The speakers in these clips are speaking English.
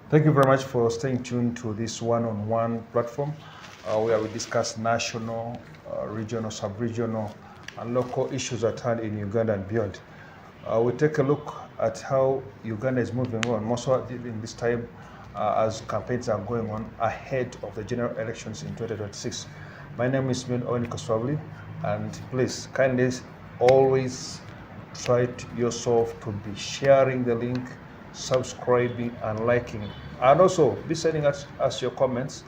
Thank you very much for staying tuned to this one-on-one platform where we discuss national, regional, sub-regional, and local issues at hand in Uganda and beyond. We take a look at how Uganda is moving on, most in this time as campaigns are going on ahead of the general elections in 2026. My name is OWEN, and please kindly always try yourself to be sharing the link, subscribing and liking, and also be sending us your comments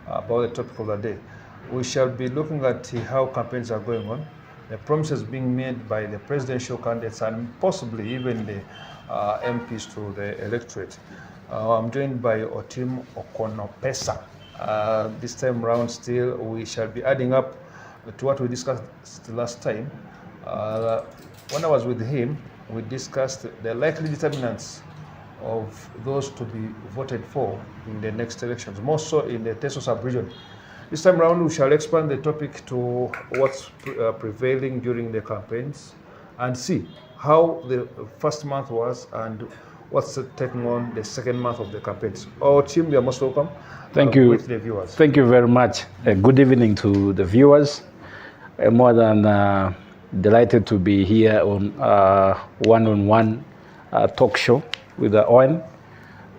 about the topic of the day. We shall be looking at how campaigns are going on, the promises being made by the presidential candidates and possibly even the MPs to the electorate. I'm joined by Otim Okonopesa. This time around still we shall be adding up to what we discussed last time. When I was with him, we discussed the likely determinants of those to be voted for in the next elections, more so in the Teso sub-region. This time around, we shall expand the topic to what's prevailing during the campaigns and see how the first month was and what's taking on the second month of the campaigns. Our team, you are most welcome. Thank you. With the viewers. Thank you very much. Good evening to the viewers. More than delighted to be here on one-on-one talk show with the OWEN.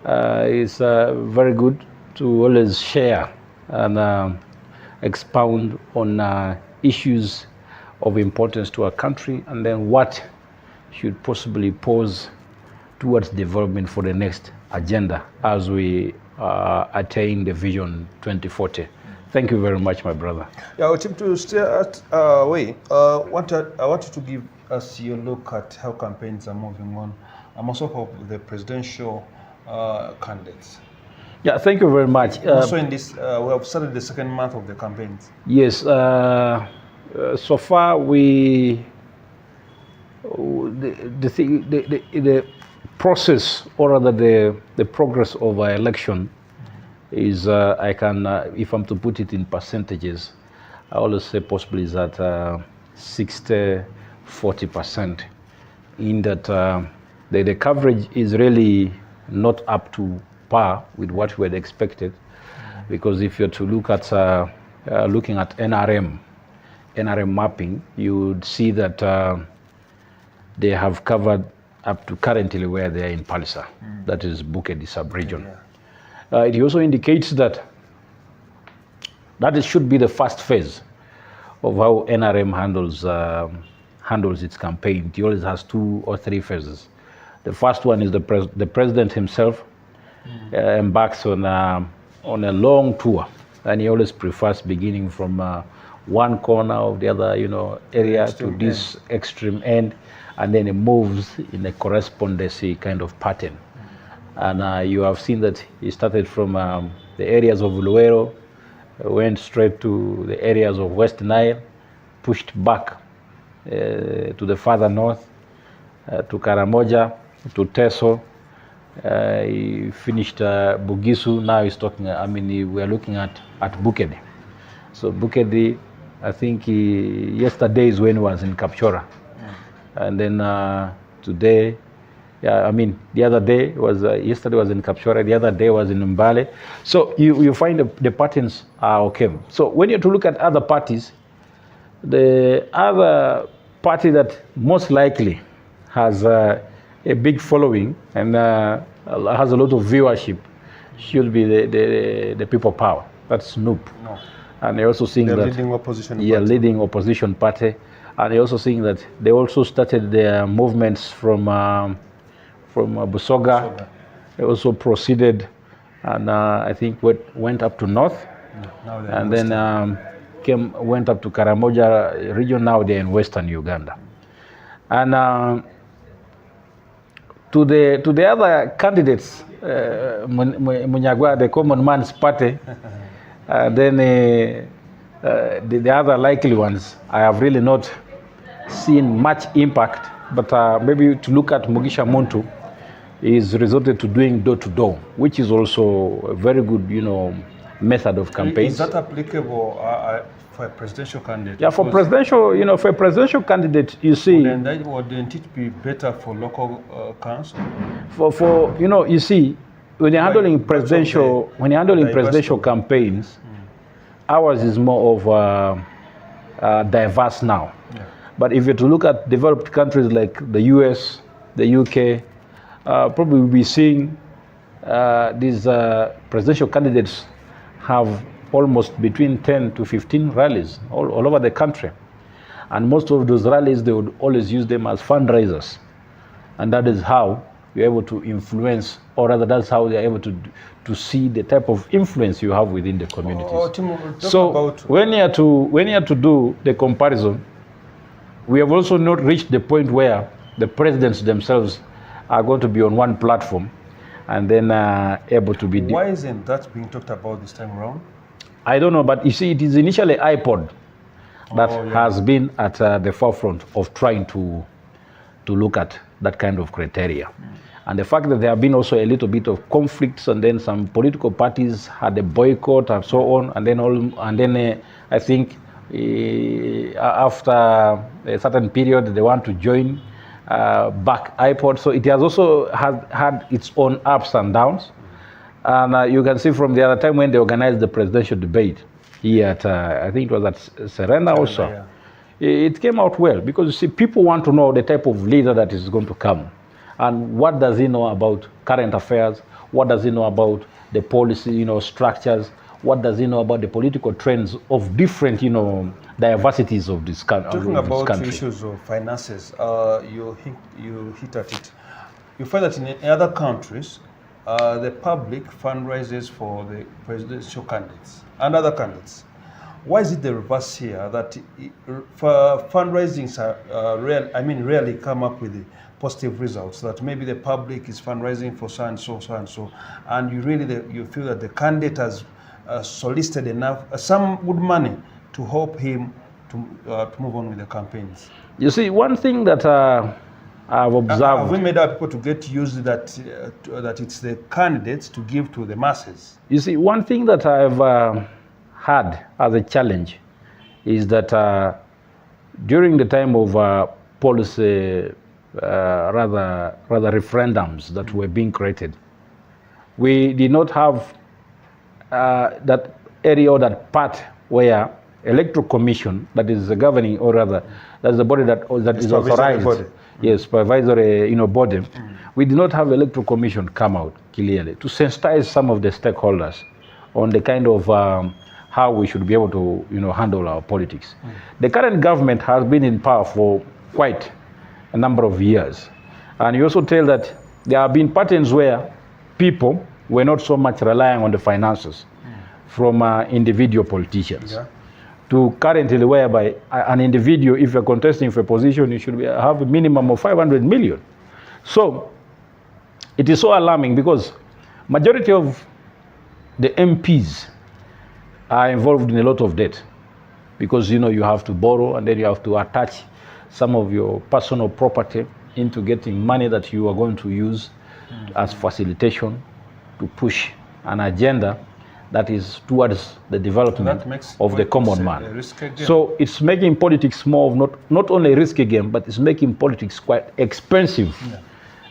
It's very good to always share and expound on issues of importance to our country, and then what should possibly pose towards development for the next agenda as we attain the Vision 2040. Thank you very much, my brother. Yeah, our team to stay at I want you to give us your look at how campaigns are moving on. I'm also of the presidential candidates. Yeah, thank you very much. Also in this, we have started the second month of the campaigns. Yes, so far the process, or rather the progress of our election is, I can, if I'm to put it in percentages, I always say possibly is at 60-40%, in that the coverage is really not up to par with what we had expected, because if you're to look at looking at NRM mapping, you would see that they have covered up to currently where they are in Palisa, that is Bukedi sub-region. Yeah. It also indicates that it should be the first phase of how NRM handles its campaign. It always has 2 or 3 phases. The first one is the president himself embarks on a long tour, and he always prefers beginning from one corner of the other, area to this extreme end, and then it moves in a correspondency kind of pattern. And you have seen that he started from the areas of Luero, went straight to the areas of West Nile, pushed back to the farther north, to Karamoja, to Teso. He finished Bugisu. Now he's talking, we are looking at Bukedi. So Bukedi, I think yesterday is when he was in Kapchora. And then today, the other day was, yesterday was in Kapchora, the other day was in Mbale. So you find the patterns are okay. So when you have to look at other parties, the other party that most likely has a big following and has a lot of viewership should be the People Power. That's Snoop. No. And they're also seeing that leading opposition party. Leading opposition party. And they're also seeing that they also started their movements from Busoga. They also proceeded, and I think went up to north, and then went up to Karamoja region. Now they're in western Uganda. And to the other candidates, Munyagwa, the Common Man's Party, then the other likely ones, I have really not seen much impact, but maybe to look at Mugisha Muntu is resorted to doing door-to-door, which is also a very good, method of campaign. Is that applicable for a presidential candidate? Yeah, for presidential, for a presidential candidate, you see. Wouldn't it be better for local council? You see, when you're handling presidential campaigns, ours is more of diverse now. Yeah. But if you're to look at developed countries like the US, the UK, probably we'll be seeing these presidential candidates have almost between 10 to 15 rallies all over the country. And most of those rallies, they would always use them as fundraisers. And that is how you're able to influence, or rather that's how they're able to see the type of influence you have within the communities. So when you are to do the comparison, we have also not reached the point where the presidents themselves are going to be on one platform and then able to be... Why isn't that being talked about this time around? I don't know, but you see, it is initially iPod that has been at the forefront of trying to look at that kind of criteria. And the fact that there have been also a little bit of conflicts, and then some political parties had a boycott and so on, and then I think after a certain period they want to join back iPod. So it has also had its own ups and downs. And you can see from the other time when they organized the presidential debate here at, I think it was at Serena also, yeah. It came out well, because you see, people want to know the type of leader that is going to come. And what does he know about current affairs? What does he know about the policy, structures? What does he know about the political trends of different, diversities of this country? Talking about issues of finances, you hit at it. You find that in other countries, the public fundraises for the presidential candidates and other candidates. Why is it the reverse here, that fundraisings are rarely come up with the positive results, that maybe the public is fundraising for so and so, and you feel that the candidate has solicited enough, some good money to help him to move on with the campaigns? You see, one thing that I've observed... Have we made our people to get used that it's the candidates to give to the masses? You see, one thing that I've had as a challenge is that during the time of policy, rather referendums that were being created, we did not have that area or that part where electoral commission, that is the governing, or rather that's the body that is authorized, body. Yes, supervisory body. We did not have electoral commission come out clearly to sensitize some of the stakeholders on the kind of how we should be able to handle our politics. The current government has been in power for quite a number of years, and you also tell that there have been patterns where people were not so much relying on the finances from individual politicians, to currently whereby an individual, if you're contesting for a position, you should have a minimum of 500 million. So it is so alarming, because majority of the MPs are involved in a lot of debt, because you have to borrow, and then you have to attach some of your personal property into getting money that you are going to use as facilitation to push an agenda that is towards the development of the common man. So it's making politics more of not only a risky game, but it's making politics quite expensive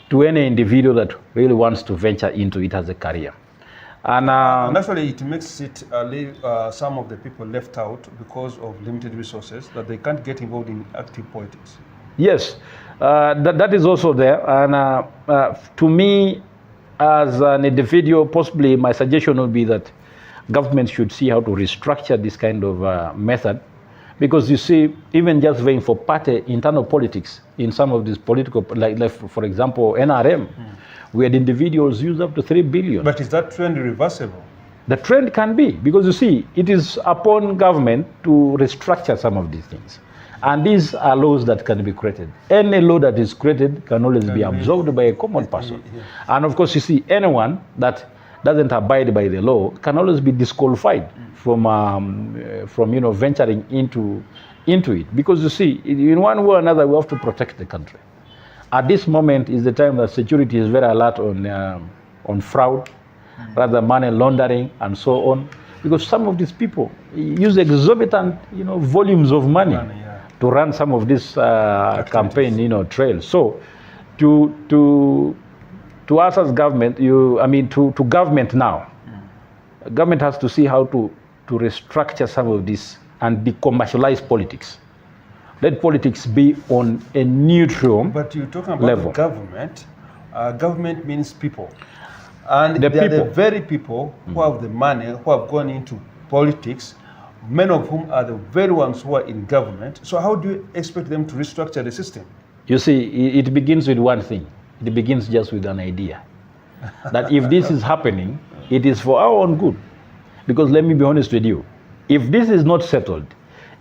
to any individual that really wants to venture into it as a career. And actually, it makes it leave some of the people left out because of limited resources, that they can't get involved in active politics. Yes, that is also there. And to me, as an individual, possibly my suggestion would be that government should see how to restructure this kind of method, because you see, even just vying for party internal politics in some of these political, like for example, NRM, we had individuals use up to 3 billion. But is that trend reversible? The trend can be, because you see, it is upon government to restructure some of these things. And these are laws that can be created. Any law that is created can always be absorbed by a common person. And of course, you see, anyone that doesn't abide by the law can always be disqualified from venturing into it. Because you see, in one way or another, we have to protect the country. At this moment is the time that security is very alert on fraud, rather money laundering and so on. Because some of these people use exorbitant, volumes of money to run some of this campaign, trails. So to to us as government, to government now, government has to see how to restructure some of this and decommercialize politics. Let politics be on a neutral But you're talking about level. Government. Government means people. And The they are the people. very people who have the money, who have gone into politics, many of whom are the very ones who are in government. So how do you expect them to restructure the system? You see, it begins with one thing. It begins just with an idea. That if this is happening, it is for our own good. Because let me be honest with you, if this is not settled,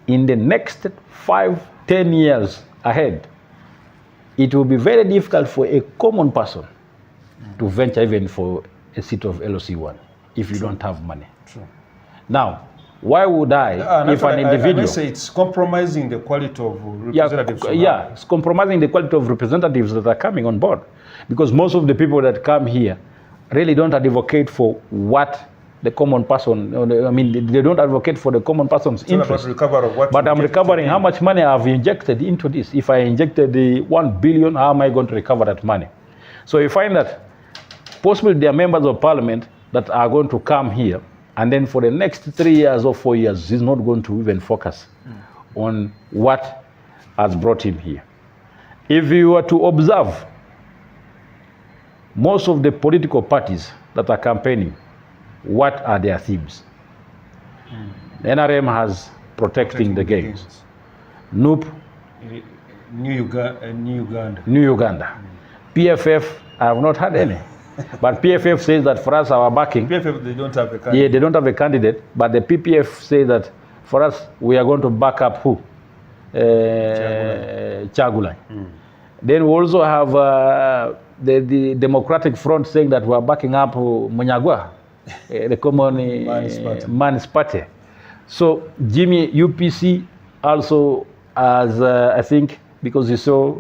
in the next 5-10 years ahead, it will be very difficult for a common person to venture even for a seat of LOC1 if you don't have money. True. Now, why would I, if an individual... I say it's compromising the quality of representatives. It's compromising the quality of representatives that are coming on board. Because most of the people that come here really don't advocate for what the common person, they don't advocate for the common person's interest. But I'm recovering how much money I've injected into this. If I injected the 1 billion, how am I going to recover that money? So you find that possibly there are members of parliament that are going to come here, and then for the next 3 years or 4 years, he's not going to even focus on what has brought him here. If you were to observe, most of the political parties that are campaigning, what are their themes? The NRM has protecting the gains. NUP, New Uganda. New Uganda. PFF, I have not had any. But PFF says that for us, our backing. PFF, they don't have a candidate. Yeah, they don't have a candidate, but the PPF say that for us, we are going to back up who? Chagulai. Then we also have the Democratic Front saying that we are backing up Munyagwa, the common man's party. So Jimmy UPC also has, I think, because you saw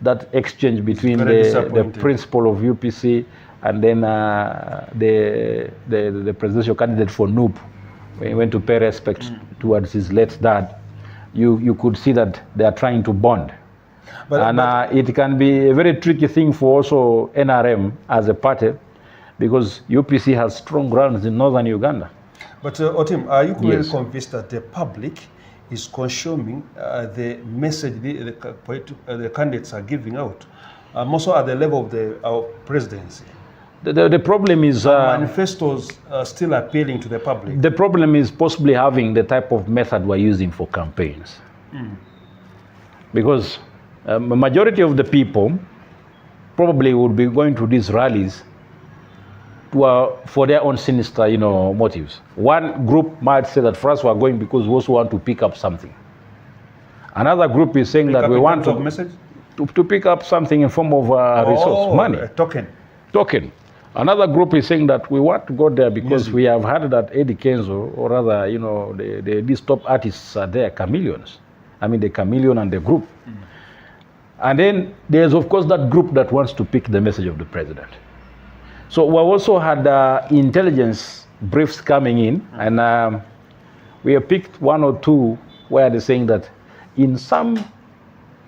that exchange between the principal of UPC and then the presidential candidate for NUP, when he went to pay respect towards his late dad, you could see that they are trying to bond. But it can be a very tricky thing for also NRM as a party, because UPC has strong grounds in northern Uganda. But Otim, are you really convinced that the public is consuming the message the candidates are giving out, also at the level of our presidency? The problem is... manifestos are still appealing to the public. The problem is possibly having the type of method we're using for campaigns. Because a majority of the people probably would be going to these rallies for their own sinister, motives. One group might say that for us we are going because we also want to pick up something. Another group is saying that we want to pick up something in form of resource, money. A token. Another group is saying that we want to go there because we have heard that Eddie Kenzo, or rather, these top artists are there, chameleons. I mean, the chameleon and the group. And then there's, of course, that group that wants to pick the message of the president. So we also had intelligence briefs coming in, and we have picked one or two where they're saying that in some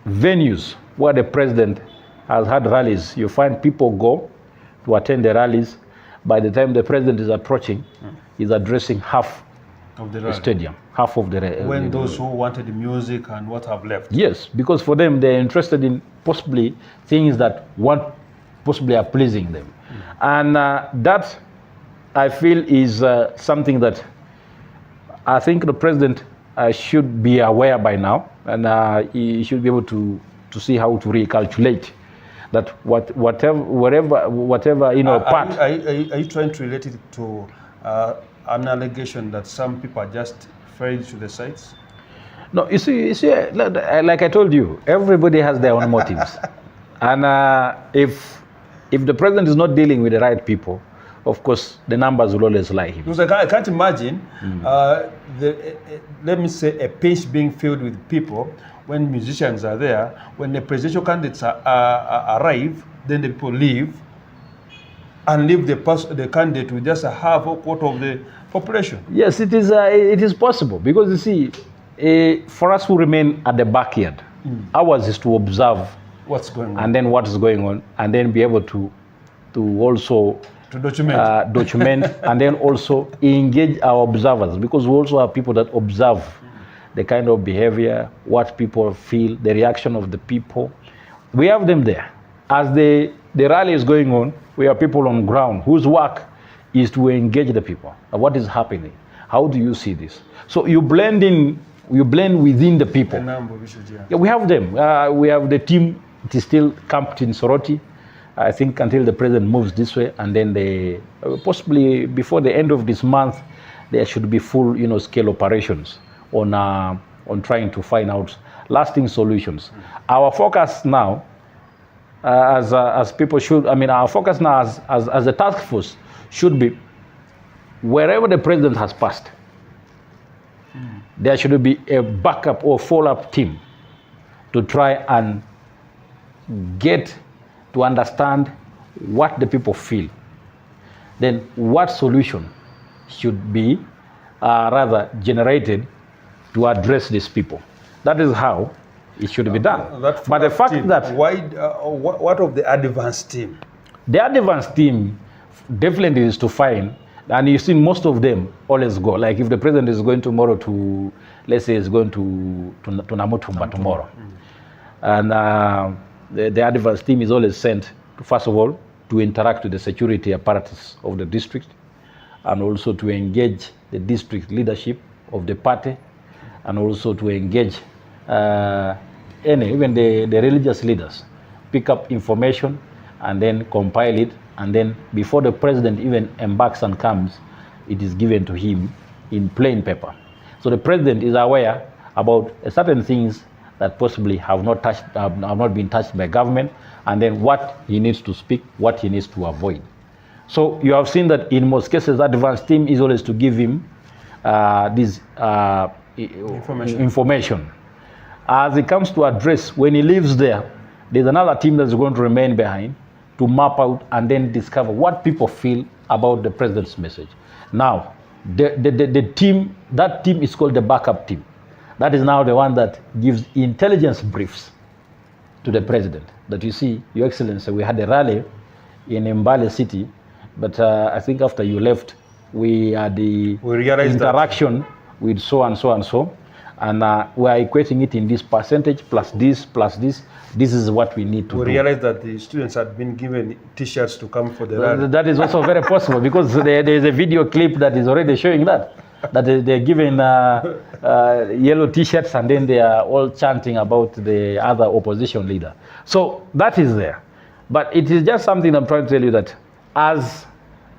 venues where the president has had rallies, you find people go to attend the rallies. By the time the president is approaching, he's addressing half of the stadium, half of the... When those who wanted the music and what have left. Yes, because for them, they're interested in possibly things that possibly are pleasing them. And that, I feel, is something that I think the president should be aware by now, and he should be able to see how to recalculate that whatever part. Are you trying to relate it to an allegation that some people are just afraid to the sites? No, you see, like I told you, everybody has their own motives, and if the president is not dealing with the right people, of course, the numbers will always lie him. Because I can't imagine, let me say, a pitch being filled with people when musicians are there. When the presidential candidates arrive, then the people leave and leave the candidate with just a half or quarter of the population. Yes, it is possible, because you see, for us who remain at the backyard, ours is to observe what's going on, and then what is going on, and then be able to to also to document, and then also engage our observers, because we also have people that observe the kind of behavior, what people feel, the reaction of the people. We have them there. As the rally is going on, we have people on ground whose work is to engage the people. What is happening? How do you see this? So you blend within the people. Yeah, we have them. We have the team. It is still camped in Soroti, I think, until the president moves this way, and then they possibly before the end of this month, there should be full, scale operations on trying to find out lasting solutions. Our focus now, as people should, our focus now as a task force should be wherever the president has passed, there should be a backup or follow-up team to try and get to understand what the people feel. Then what solution should be rather generated to address these people. That is how it should be done. But the fact that... what of the advanced team? The advanced team definitely is to find, and you see most of them always go. Like if the president is going tomorrow to, let's say, is going to Namutumba tomorrow, and the advanced team is always sent, first of all, to interact with the security apparatus of the district, and also to engage the district leadership of the party, and also to engage even the religious leaders, pick up information and then compile it, and then before the president even embarks and comes, it is given to him in plain paper. So the president is aware about certain things that possibly have not been touched by government, and then what he needs to speak, what he needs to avoid. So you have seen that in most cases, advanced team is always to give him this information. As it comes to address, when he leaves there, there's another team that's going to remain behind to map out and then discover what people feel about the president's message. Now, the team, that team is called the backup team. That is now the one that gives intelligence briefs to the president. That you see, Your Excellency, we had a rally in Mbale City, but I think after you left, we had the interaction with so and so and so, and we are equating it in this percentage plus this plus this. This is what we need to do. We realized that the students had been given T-shirts to come for the rally. That is also very possible, because there is a video clip that is already showing that they're given yellow T-shirts, and then they are all chanting about the other opposition leader. So that is there. But it is just something I'm trying to tell you, that as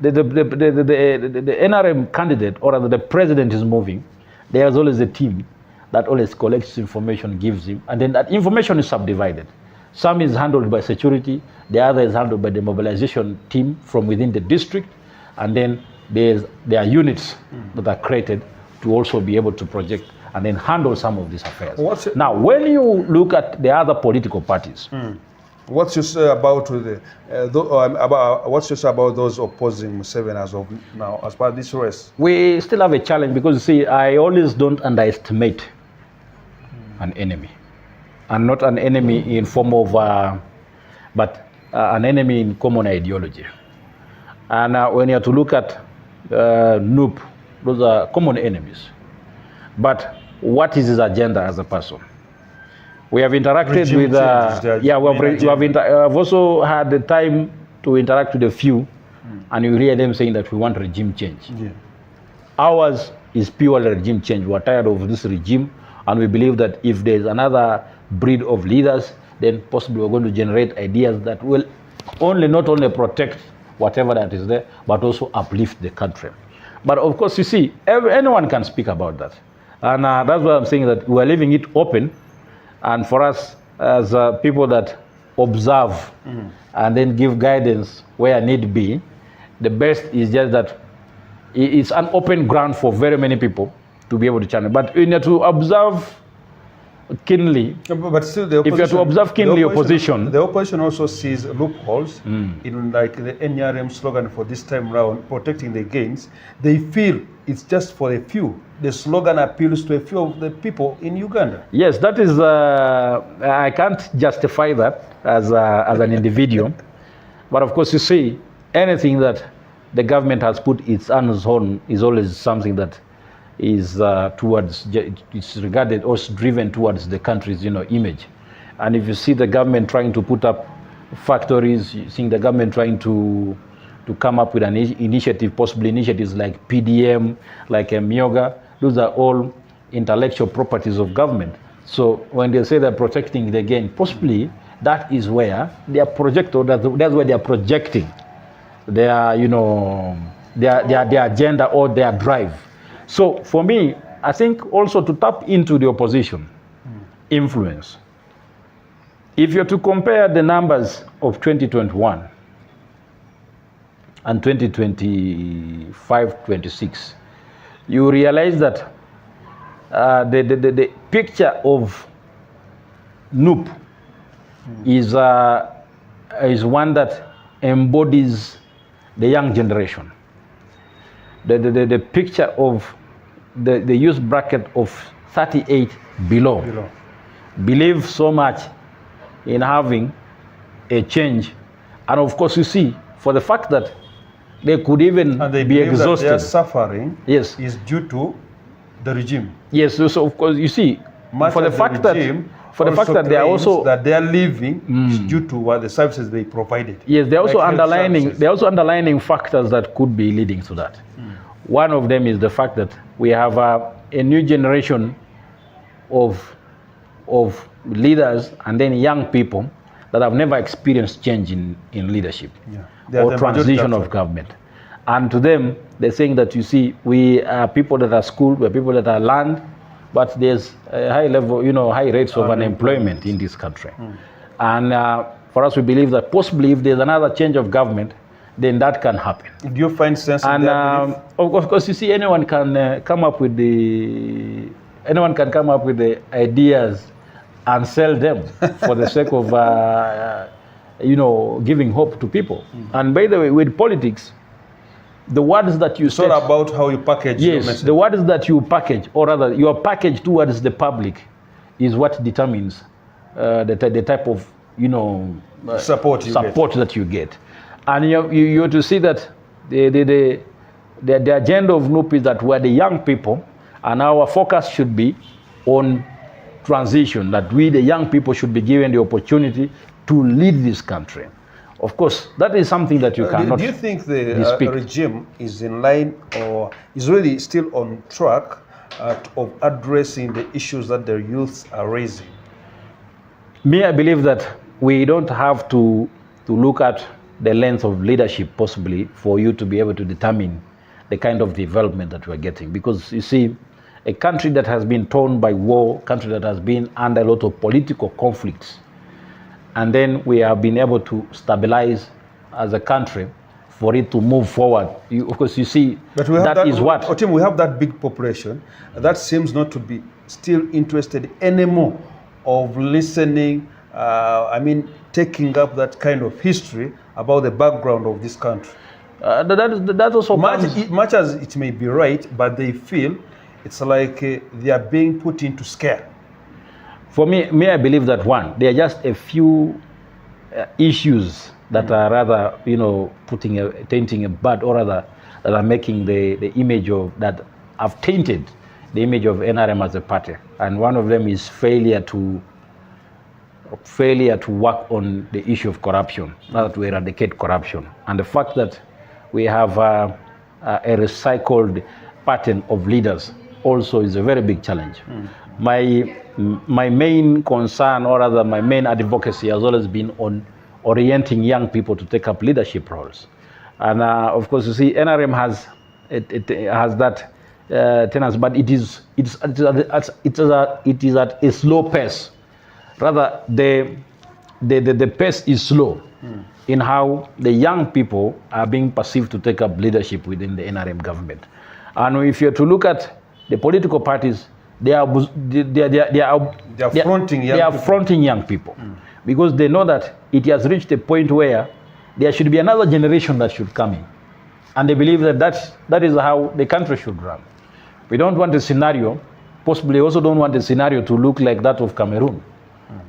the NRM candidate or the president is moving, there's always a team that always collects information, gives him, and then that information is subdivided. Some is handled by security, the other is handled by the mobilization team from within the district, and then there are units that are created to also be able to project and then handle some of these affairs. Now, when you look at the other political parties, what's your say about about those opposing Museveni as of now, as part of this race? We still have a challenge, because you see, I always don't underestimate an enemy, and not an enemy in form of, but an enemy in common ideology. And when you have to look at Noop, those are common enemies. But what is his agenda as a person? We have interacted with, I've also had the time to interact with a few, and you hear them saying that we want regime change. Yeah. Ours is purely regime change. We're tired of this regime, and we believe that if there's another breed of leaders, then possibly we're going to generate ideas that will not only protect whatever that is there, but also uplift the country. But of course, you see, anyone can speak about that. And that's why I'm saying that we're leaving it open. And for us, as people that observe and then give guidance where need be, the best is just that it's an open ground for very many people to be able to channel. But you need to observe keenly. But still, the opposition, if you have to observe keenly opposition, the opposition also sees loopholes in like the NRM slogan for this time round, protecting the gains. They feel it's just for a few. The slogan appeals to a few of the people in Uganda. Yes, that is. I can't justify that as an individual. But of course, you see, anything that the government has put its hands on is always something that is towards, it's regarded or driven towards the country's, image. And if you see the government trying to put up factories, you see the government trying to come up with an initiative, possibly initiatives like PDM, like Myoga, those are all intellectual properties of government. So when they say they're protecting it again, possibly that is where they are projecting, that's where they are projecting their, their agenda or their drive. So for me, I think also to tap into the opposition influence. If you're to compare the numbers of 2021 and 2025-26, you realize that the picture of NUP is one that embodies the young generation. The picture of the youth bracket of 38 below believe so much in having a change. And of course, you see, for the fact that they could even be exhausted. Their suffering is due to the regime. Yes, so of course, you see, for the fact that they are also that they are living is due to what the services they provided. Yes, they're also underlining factors that could be leading to that. One of them is the fact that we have a new generation of leaders and then young people that have never experienced change in leadership or transition of government. And to them, they're saying that, you see, we are people that are schooled, we're people that are learned, but there's a high level, high rates of unemployment in this country. And for us, we believe that possibly if there's another change of government, then that can happen. Do you find sense in that belief? Of course, you see, anyone can come up with the ideas and sell them for the sake of giving hope to people. And by the way, with politics, the words that you say, it's all about how you package your message. The words that you package, or rather your package towards the public, is what determines the type of support that you get. And you have to see that the agenda of NUP is that we're the young people, and our focus should be on transition, that we, the young people, should be given the opportunity to lead this country. Of course, that is something that you cannot. Do you think the regime is in line or is really still on track of addressing the issues that the youth are raising? Me, I believe that we don't have to look at the length of leadership possibly for you to be able to determine the kind of development that we're getting. Because you see, a country that has been torn by war, a country that has been under a lot of political conflicts, and then we have been able to stabilize as a country for it to move forward. Of course, you see, we have that big population that seems not to be still interested anymore of listening, taking up that kind of history about the background of this country. That also much as it may be right, but they feel it's like they are being put into scare. For me, I believe that there are just a few issues that are rather, tainting a bad, or rather, that are making the image of, that have tainted the image of NRM as a party. And one of them is failure to work on the issue of corruption, not to eradicate corruption. And the fact that we have a recycled pattern of leaders also is a very big challenge. My main concern, or rather my main advocacy, has always been on orienting young people to take up leadership roles. And of course, you see, NRM has that tendency, but it is at a slow pace. Rather, the pace is slow in how the young people are being perceived to take up leadership within the NRM government. And if you're to look at the political parties, they are fronting young people because they know that it has reached a point where there should be another generation that should come in, and they believe that is how the country should run. We don't want a scenario, possibly also don't want a scenario to look like that of Cameroon,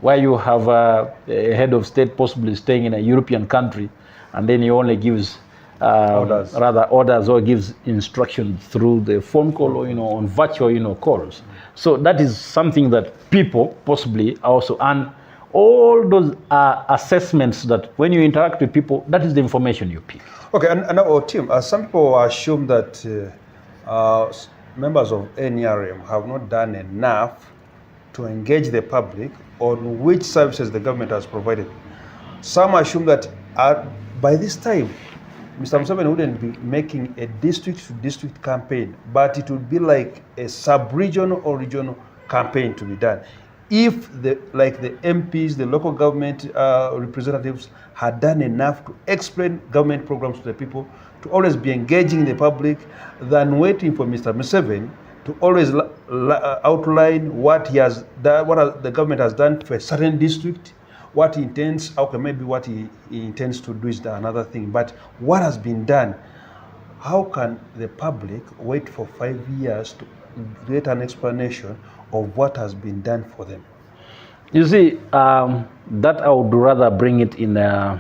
where you have a head of state possibly staying in a European country and then he only gives orders or gives instructions through the phone call or on virtual calls. So that is something that people possibly also, and all those are assessments that when you interact with people, that is the information you pick. Okay, and our team, some people assume that members of NRM have not done enough to engage the public on which services the government has provided. Some assume that by this time, Mr. Museveni wouldn't be making a district-to-district campaign, but it would be like a sub-regional or regional campaign to be done. If the MPs, the local government representatives had done enough to explain government programs to the people, to always be engaging the public, than waiting for Mr. Museveni to always outline what he has done, what the government has done for a certain district, what he intends, okay, maybe what he intends to do is another thing, but what has been done. How can the public wait for 5 years to get an explanation of what has been done for them? You see, that I would rather bring it in a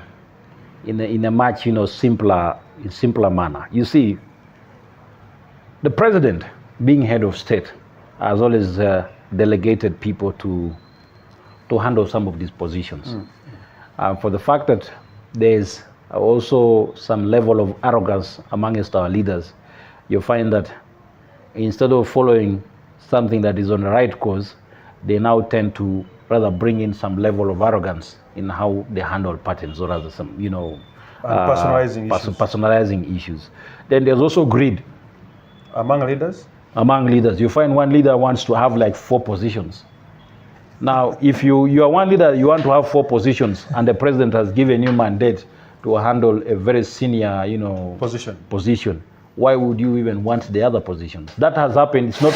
much simpler manner. You see, the president, being head of state, has always delegated people to handle some of these positions. For the fact that there's also some level of arrogance amongst our leaders, you find that instead of following something that is on the right course, they now tend to rather bring in some level of arrogance in how they handle patterns, or rather some, personalizing issues. Then there's also greed. Among leaders? Among leaders. You find one leader wants to have like 4 positions. Now, if you are one leader, you want to have 4 positions, and the president has given you mandate to handle a very senior, position. Why would you even want the other positions? That has happened. It's not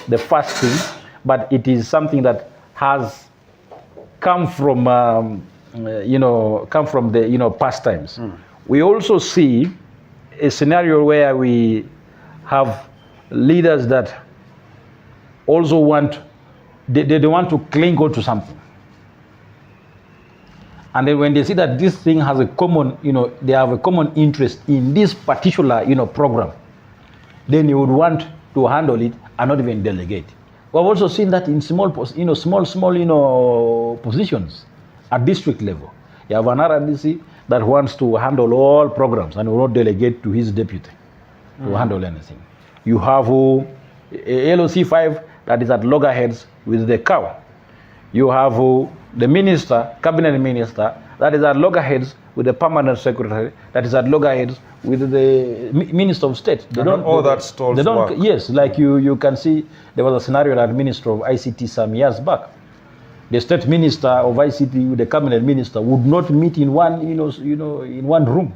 the first thing, but it is something that has come from, the past times. We also see a scenario where we have leaders that also want. They want to cling on to something. And then when they see that this thing has a common, they have a common interest in this particular, program, then you would want to handle it and not even delegate. We've also seen that in small positions at district level. You have an RDC that wants to handle all programs and will not delegate to his deputy to handle anything. You have a LOC 5 that is at loggerheads with the cow. You have the minister, cabinet minister, that is at loggerheads with the permanent secretary, that is at loggerheads with the minister of state. They don't all that stalls work. Yes, like you can see, there was a scenario that minister of ICT some years back. The state minister of ICT with the cabinet minister would not meet in one, in one room.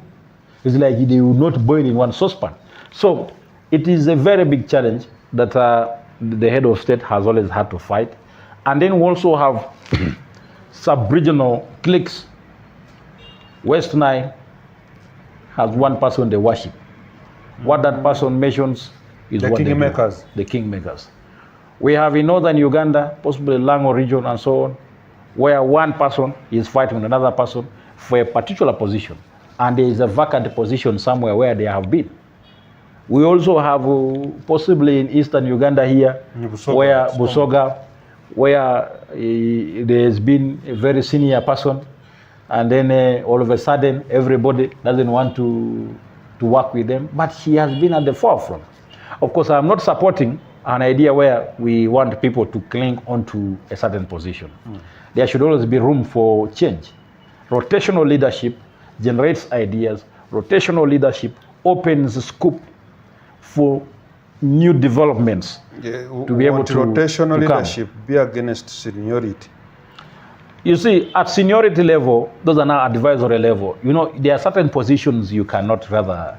It's like they would not boil in one saucepan. So it is a very big challenge that the head of state has always had to fight. And then we also have sub-regional cliques. West Nile has one person they worship. What that person mentions is the what kingmakers. The kingmakers. We have in northern Uganda, possibly Lango region and so on, where one person is fighting with another person for a particular position. And there is a vacant position somewhere where they have been. We also have possibly in eastern Uganda here, Busoga, where there has been a very senior person, and then all of a sudden everybody doesn't want to work with them, but she has been at the forefront. Of course, I'm not supporting an idea where we want people to cling onto a certain position. There should always be room for change. Rotational leadership generates ideas. Rotational leadership opens scope for new developments to be able to rotational leadership be against seniority. You see, at seniority level, those are now advisory level. There are certain positions you cannot rather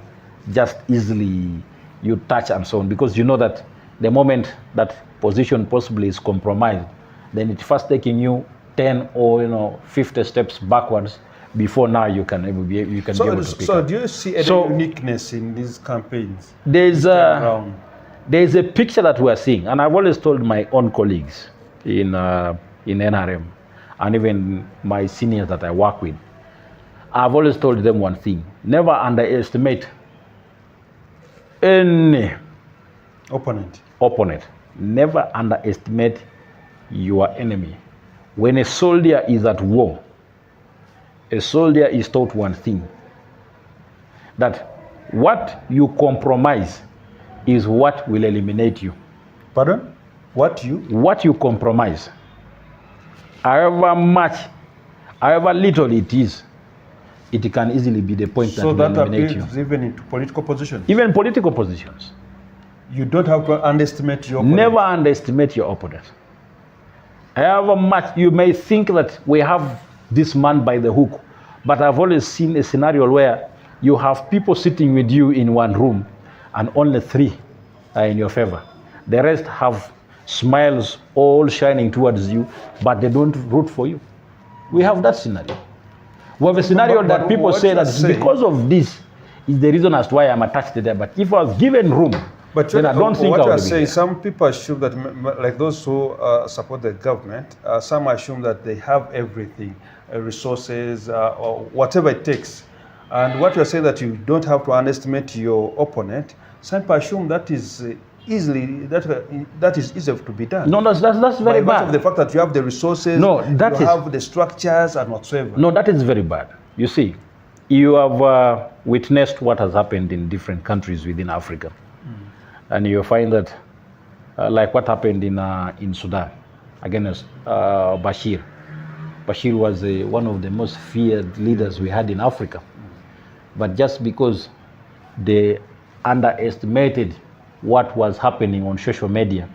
just easily you touch and so on, because you know that the moment that position possibly is compromised, then it's first taking you 10 or 50 steps backwards before now you can be able to pick up. So do you see any uniqueness in these campaigns? There's a picture that we're seeing, and I've always told my own colleagues in NRM and even my seniors that I work with, I've always told them one thing: never underestimate any opponent. Never underestimate your enemy. When a soldier is at war, a soldier is taught one thing: that what you compromise is what will eliminate you. Pardon? What you compromise, however much, however little it is, it can easily be the point that will eliminate you. So that even into political positions? Even political positions. You don't have to underestimate your opponent. Never underestimate your opponent. However much you may think that we have this man by the hook, but I've always seen a scenario where you have people sitting with you in one room and only 3 are in your favor. The rest have smiles all shining towards you, but they don't root for you. We have that scenario. We have a scenario that people say that because of this is the reason as to why I'm attached to them. But if I was given room, then I don't think I would be. What you are saying, some people assume that, like those who support the government, some assume that they have everything, resources, or whatever it takes. And what you are saying, that you don't have to underestimate your opponent, some people assume that is that is easy to be done. No, that's very bad. Of the fact that you have the resources, no, you have the structures and whatsoever. No, that is very bad. You see, you have witnessed what has happened in different countries within Africa, and you find that, like what happened in Sudan against Bashir. Bashir was one of the most feared leaders we had in Africa, but just because they underestimated what was happening on social media,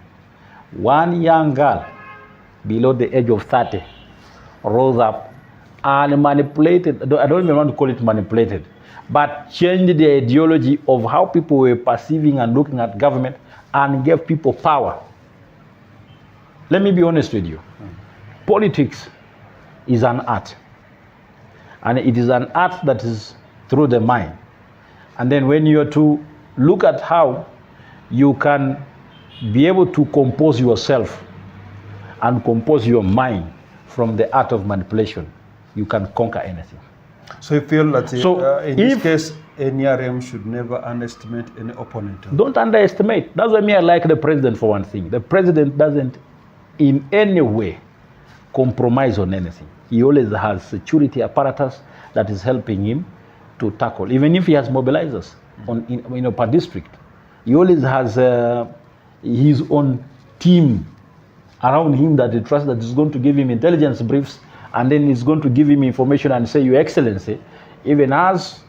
one young girl below the age of 30 rose up and manipulated, I don't even want to call it manipulated, but changed the ideology of how people were perceiving and looking at government and gave people power. Let me be honest with you. Politics is an art, and it is an art that is through the mind. And then when you're to look at how you can be able to compose yourself and compose your mind from the art of manipulation, you can conquer anything. So you feel that in this case, NRM should never underestimate any opponent? Don't underestimate. That's why I like the president for one thing. The president doesn't in any way compromise on anything. He always has security apparatus that is helping him to tackle, even if he has mobilizers per district. He always has his own team around him that he trusts, that is going to give him intelligence briefs, and then he's going to give him information and say, Your Excellency, even as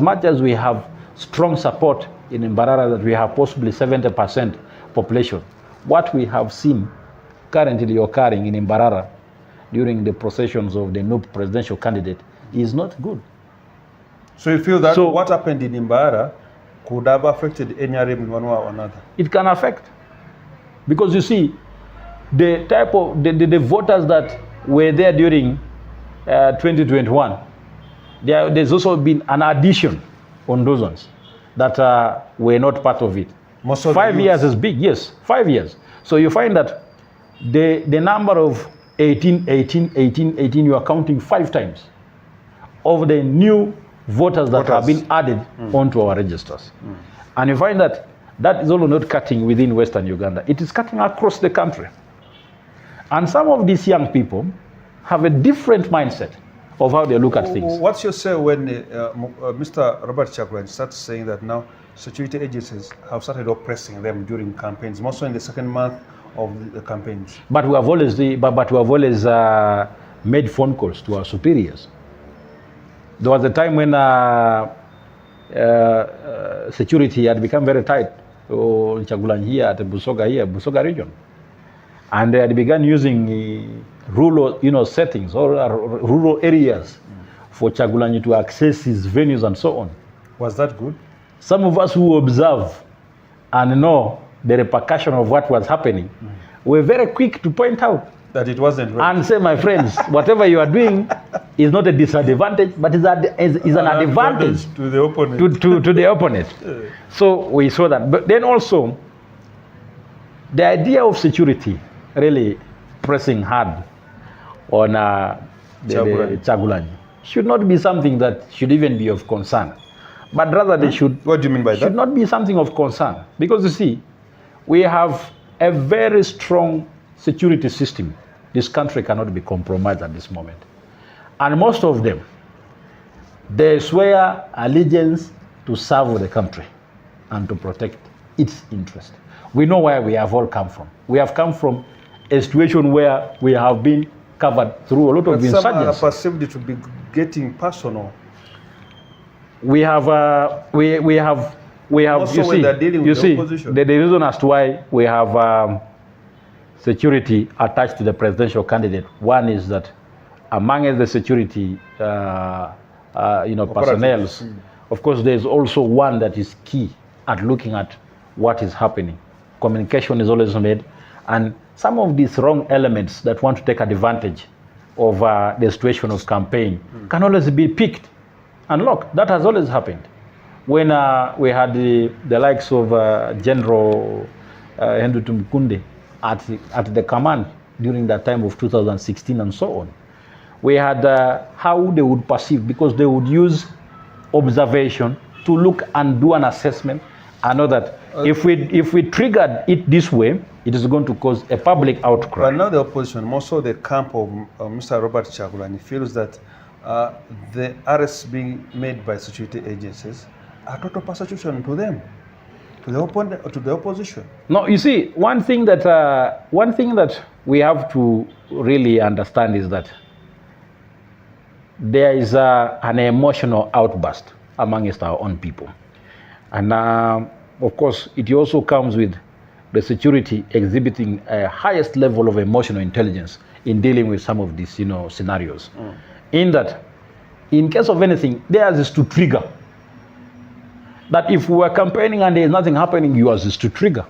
much as we have strong support in Mbarara, that we have possibly 70% population, what we have seen currently occurring in Mbarara during the processions of the new presidential candidate is not good. So you feel that what happened in Mbarara could have affected NRM in one way or another? It can affect. Because you see, the type of the voters that were there during 2021, there's also been an addition on those ones that were not part of it. 5 years is big, yes, 5 years. So you find that the number of 18, you are counting 5 times of the new voters that have been added onto our registers. And you find that that is also not cutting within Western Uganda. It is cutting across the country. And some of these young people have a different mindset of how they look at things. What's your say when Mr. Robert Kyagulanyi starts saying that now security agencies have started oppressing them during campaigns, more so in the second month of the campaigns? But we have always made phone calls to our superiors. There was a time when security had become very tight in Kyagulanyi here at Busoga region. And they had begun using rural settings or rural areas for Kyagulanyi to access his venues and so on. Was that good? Some of us who observe and know the repercussion of what was happening were very quick to point out that it wasn't right. And say, my friends, whatever you are doing is not a disadvantage, but is an advantage to the opponent. To the opponent. So we saw that. But then also, the idea of security really pressing hard on Kyagulanyi should not be something that should even be of concern. But rather they should... What do you mean by that? Should not be something of concern. Because you see, we have a very strong security system. This country cannot be compromised at this moment. And most of them, they swear allegiance to serve the country and to protect its interest. We know where we have all come from. We have come from a situation where we have been covered through a lot of insurgency. Some are perceived to be getting personal. We have, also you see, the reason as to why we have security attached to the presidential candidate. One is that among the security, personnel, of course, there's also one that is key at looking at what is happening. Communication is always made, and some of these wrong elements that want to take advantage of the situation of campaign can always be picked and locked. That has always happened. When we had the likes of General Henry Tumukunde at the command during that time of 2016 and so on, we had how they would perceive, because they would use observation to look and do an assessment and know that if we triggered it this way, it is going to cause a public outcry. But now the opposition, more so the camp of Mr. Robert Chagulanyi, feels that the arrests being made by security agencies are total persecution to them, to the opposition. No, you see, one thing that we have to really understand is that there is an emotional outburst amongst our own people. And of course, it also comes with the security exhibiting a highest level of emotional intelligence in dealing with some of these, scenarios. In that, in case of anything, theirs is to trigger. That if we were campaigning and there is nothing happening, yours is to trigger.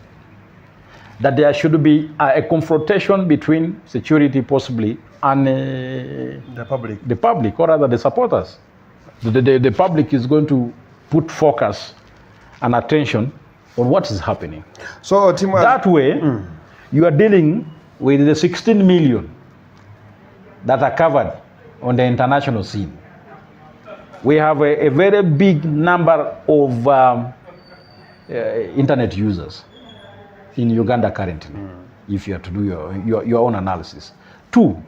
That there should be a confrontation between security possibly and the public, or rather the supporters. The public is going to put focus and attention on what is happening. So that way, you are dealing with the 16 million that are covered on the international scene. We have a very big number of internet users in Uganda currently, if you have to do your own analysis. 2,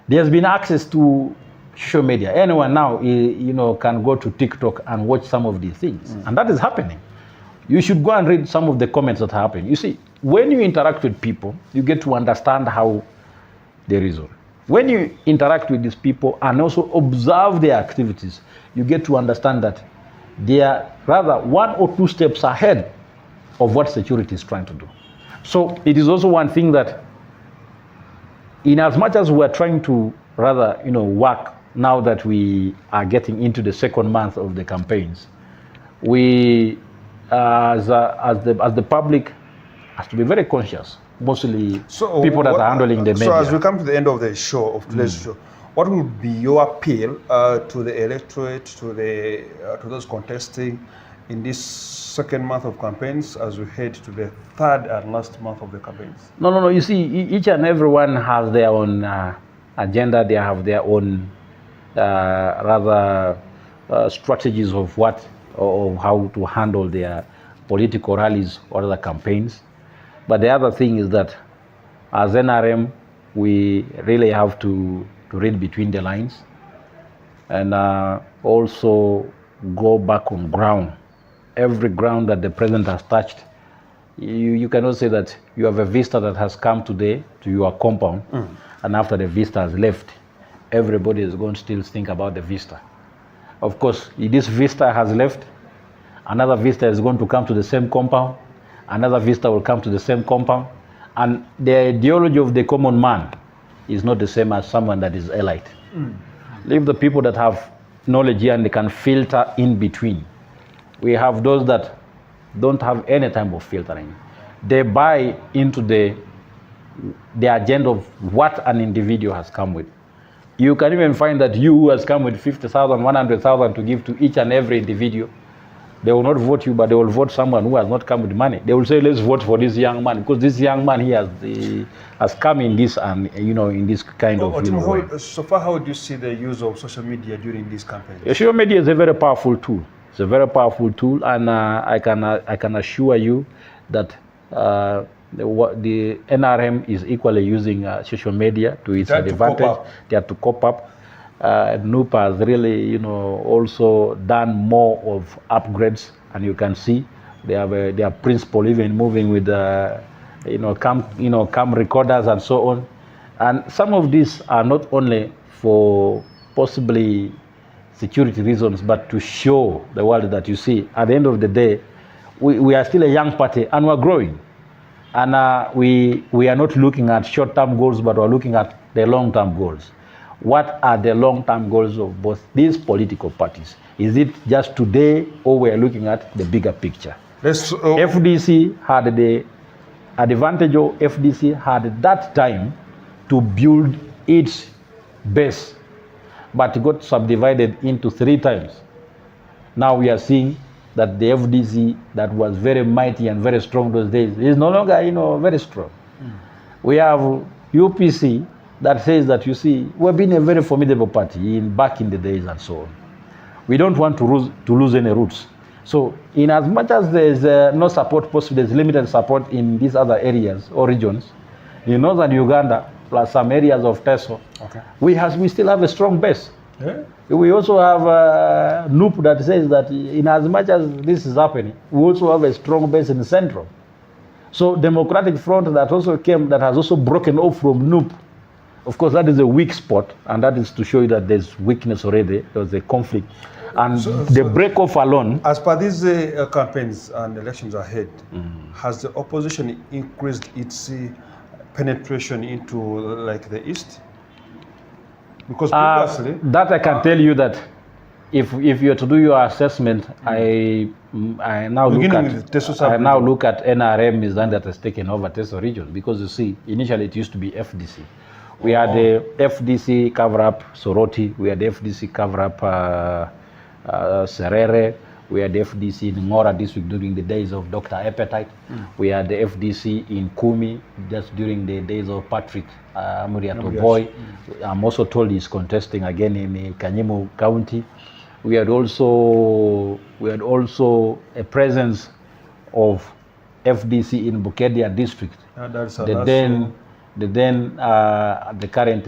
there's been access to social media. Anyone now, can go to TikTok and watch some of these things, and that is happening. You should go and read some of the comments that happen. You see, when you interact with people, you get to understand how they reason. When you interact with these people and also observe their activities, you get to understand that they are rather 1 or 2 steps ahead of what security is trying to do. So it is also one thing that, in as much as we are trying to rather, work now that we are getting into the second month of the campaigns, we, as the public, has to be very conscious. Mostly people that are handling the media. So as we come to the end of the show, of today's show, what would be your appeal to the electorate, to those contesting in this second month of campaigns as we head to the third and last month of the campaigns? No. You see, each and everyone has their own agenda. They have their own strategies of how to handle their political rallies or other campaigns. But the other thing is that as NRM, we really have to read between the lines and also go back on ground. Every ground that the president has touched, you cannot say that you have a visitor that has come today to your compound, and after the visitor has left, everybody is going to still think about the visitor. Of course, if this visitor has left, another visitor is going to come to the same compound, another visitor will come to the same compound, and the ideology of the common man is not the same as someone that is elite. Leave the people that have knowledge here and they can filter in between. We have those that don't have any type of filtering. They buy into the agenda of what an individual has come with. You can even find that you who has come with 50,000, 100,000 to give to each and every individual, They will not vote you, but they will vote someone who has not come with money. They will say, let's vote for this young man, because this young man has come in this and in this kind of way. So far, how do you see the use of social media during this campaign? Social media is a very powerful tool. It's a very powerful tool, and I can assure you that the NRM is equally using social media to its advantage. They have to cope up. NUP has really, also done more of upgrades, and you can see they have their principal even moving with cam recorders and so on. And some of these are not only for possibly security reasons, but to show the world that you see, at the end of the day, we are still a young party and we're growing. And we are not looking at short-term goals, but we're looking at the long-term goals. What are the long-term goals of both these political parties? Is it just today, or we're looking at the bigger picture? FDC had the advantage of FDC had that time to build its base, but it got subdivided into 3 times. Now we are seeing that the FDC that was very mighty and very strong those days is no longer, very strong. We have UPC that says that, we've been a very formidable party back in the days and so on. We don't want to lose any roots. So in as much as there's no support possible, there's limited support in these other areas or regions, in northern Uganda, plus some areas of Teso, we still have a strong base. Yeah. We also have NUP that says that in as much as this is happening, we also have a strong base in the central. So Democratic Front that has also broken off from NUP. Of course, that is a weak spot, and that is to show you that there's weakness already. There's a conflict. And the break-off alone... As per these campaigns and elections ahead, has the opposition increased its penetration into, like, the East? Because previously... that I can tell you that if you are to do your assessment, I now look at NRM is the one that has taken over Teso region, because initially it used to be FDC. We had the FDC cover-up Soroti, we had the FDC cover-up Serere, we had the FDC in Ngora district during the days of Dr. Appetite, we had the FDC in Kumi just during the days of Patrick Muriato Boy. I'm also told he's contesting again in Kanyemu County. We had also a presence of FDC in Bukedia district. The current,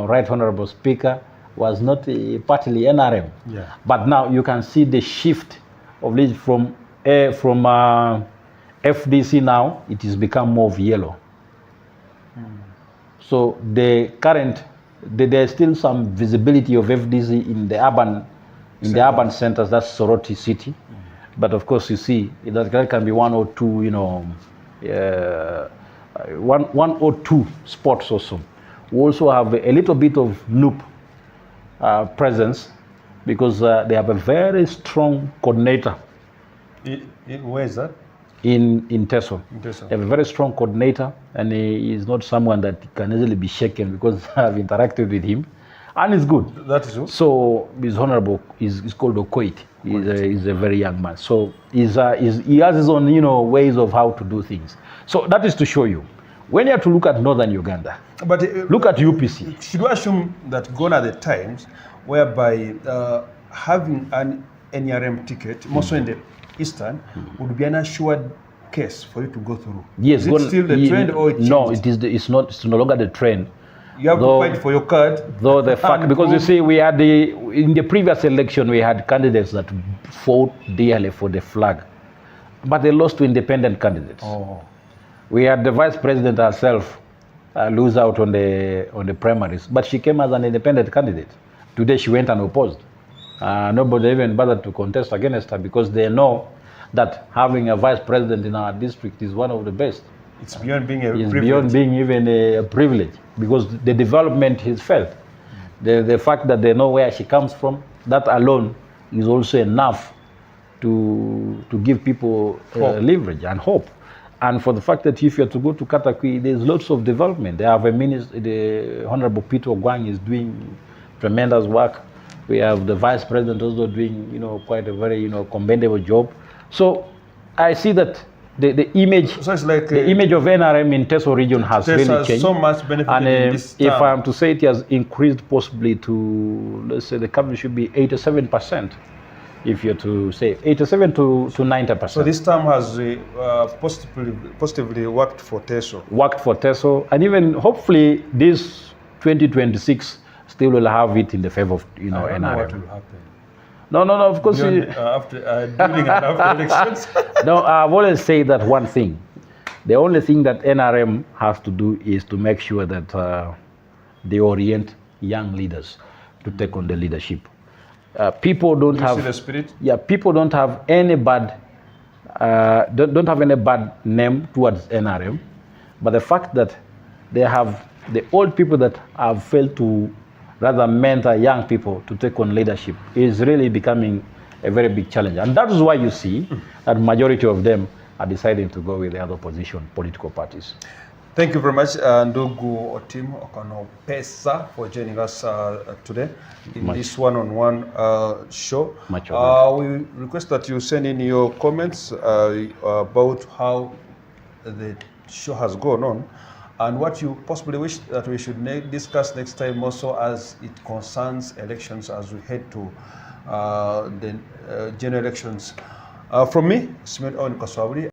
Right Honorable Speaker was not partly NRM. Yeah. But now you can see the shift of this from FDC now, it has become more of yellow. So there's still some visibility of FDC in the urban centers, that's Soroti City. But of course, that can be 1 or 2, one or two spots also. We also have a little bit of NUP presence, because they have a very strong coordinator. Where is that? In Teso. They have a very strong coordinator, and he is not someone that can easily be shaken, because I've interacted with him, and he's good. That is good. So he's honorable. He's called Okoit. He's a very young man. So he has his own ways of how to do things. So that is to show you. When you have to look at northern Uganda, but look at UPC. Should we assume that gone are the times whereby having an NRM ticket, mostly in the eastern, would be an assured case for you to go through? Yes. Is it still the trend, or it changed? No, it's not. It's no longer the trend. You have to fight for your card. Though the fact, because we had in the previous election, we had candidates that fought dearly for the flag, but they lost to independent candidates. Oh. We had the vice president herself lose out on the primaries, but she came as an independent candidate. Today she went unopposed. Nobody even bothered to contest against her, because they know that having a vice president in our district is one of the best. It's beyond being a privilege. It's beyond being even a privilege, because the development is felt. The fact that they know where she comes from, that alone is also enough to give people leverage and hope. And for the fact that if you are to go to Katakwi, there's lots of development. They have a minister, the Honorable Peter Ogwang is doing tremendous work. We have the vice president also doing, quite a very, commendable job. So I see that the image, So it's like the image of NRM in Teso region has really changed. So much benefit And in this if term. I am to say, it has increased possibly to, let's say, the coverage should be 87%. If you're to say 87 to 90%. So this term has positively worked for Teso. Worked for Teso, and even hopefully this 2026 still will have it in the favor of I don't NRM. know what will happen. No, of course. During and after elections. No, I've always said that one thing. The only thing that NRM has to do is to make sure that they orient young leaders to take on the leadership. People don't have. See the spirit? Yeah, people don't have any bad. Don't have any bad name towards NRM, but the fact that they have the old people that have failed to rather mentor young people to take on leadership is really becoming a very big challenge. And that is why you see that majority of them are deciding to go with the other opposition political parties. Thank you very much, Ndugu Otim Okanopesa, for joining us today in this one-on-one show. We request that you send in your comments about how the show has gone on and what you possibly wish that we should discuss next time also as it concerns elections as we head to the general elections. From me, Simon Owen Kaswaburi.